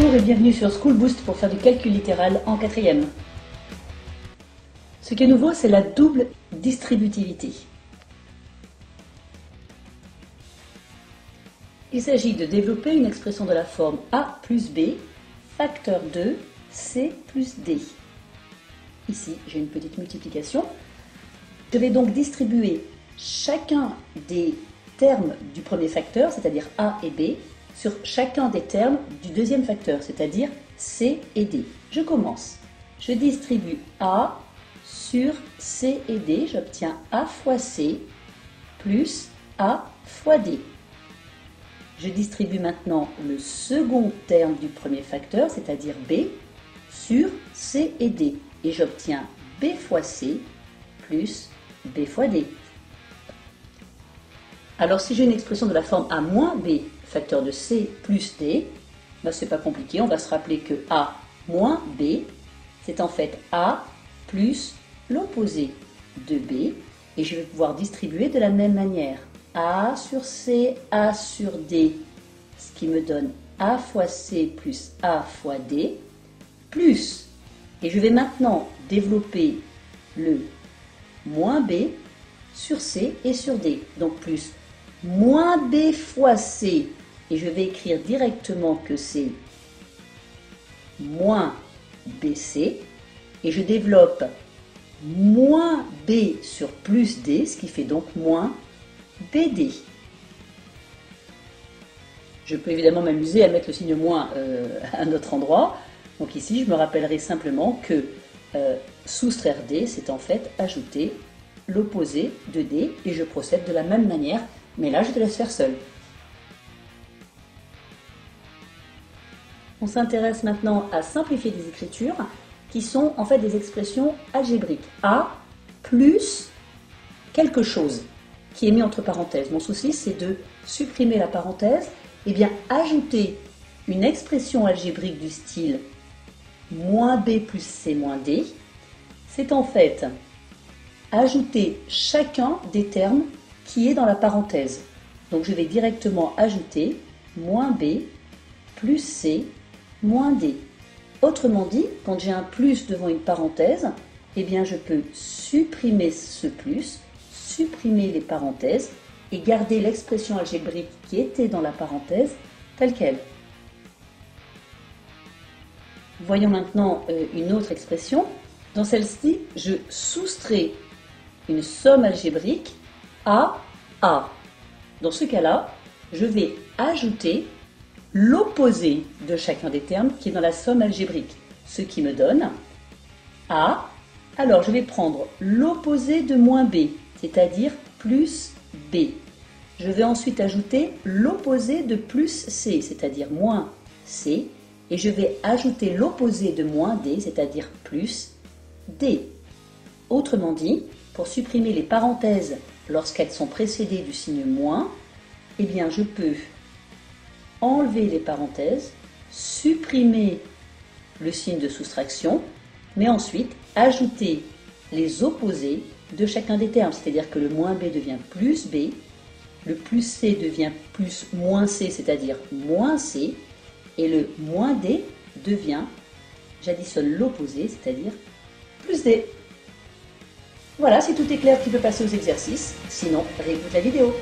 Bonjour et bienvenue sur School Boost pour faire du calcul littéral en 4e. Ce qui est nouveau, c'est la double distributivité. Il s'agit de développer une expression de la forme a plus b, facteur de c plus d. Ici, j'ai une petite multiplication. Je vais donc distribuer chacun des termes du premier facteur, c'est-à-dire a et b, sur chacun des termes du deuxième facteur, c'est-à-dire c et d. Je commence. Je distribue a sur c et d. J'obtiens a fois c plus a fois d. Je distribue maintenant le second terme du premier facteur, c'est-à-dire b, sur c et d. Et j'obtiens b fois c plus b fois d. Alors si j'ai une expression de la forme a moins b, facteur de c plus d, ben, c'est pas compliqué, on va se rappeler que a moins b, c'est en fait a plus l'opposé de b, et je vais pouvoir distribuer de la même manière. A sur c, a sur d, ce qui me donne a fois c plus a fois d, plus, et je vais maintenant développer le moins b sur c et sur d, donc plus moins b fois c, et je vais écrire directement que c'est moins bc, et je développe moins b sur plus d, ce qui fait donc moins bd. Je peux évidemment m'amuser à mettre le signe moins à un autre endroit, donc ici je me rappellerai simplement que soustraire d, c'est en fait ajouter l'opposé de d, et je procède de la même manière, mais là je te laisse faire seul. On s'intéresse maintenant à simplifier des écritures qui sont en fait des expressions algébriques. A plus quelque chose qui est mis entre parenthèses. Mon souci, c'est de supprimer la parenthèse et bien ajouter une expression algébrique du style moins b plus c moins d. C'est en fait ajouter chacun des termes qui est dans la parenthèse. Donc je vais directement ajouter moins b plus c moins d. Autrement dit, quand j'ai un plus devant une parenthèse, eh bien je peux supprimer ce plus, supprimer les parenthèses et garder l'expression algébrique qui était dans la parenthèse telle qu'elle. Voyons maintenant une autre expression. Dans celle-ci, je soustrais une somme algébrique à A. Dans ce cas-là, je vais ajouter l'opposé de chacun des termes qui est dans la somme algébrique, ce qui me donne A. Alors je vais prendre l'opposé de moins B, c'est-à-dire plus B. Je vais ensuite ajouter l'opposé de plus C, c'est-à-dire moins C, et je vais ajouter l'opposé de moins D, c'est-à-dire plus D. Autrement dit, pour supprimer les parenthèses lorsqu'elles sont précédées du signe moins, eh bien je peux enlever les parenthèses, supprimer le signe de soustraction, mais ensuite ajouter les opposés de chacun des termes, c'est-à-dire que le moins b devient plus b, le plus c devient plus moins c, c'est-à-dire moins c, et le moins d devient, j'additionne l'opposé, c'est-à-dire plus d. Voilà, si tout est clair, tu peux passer aux exercices, sinon réécoute la vidéo.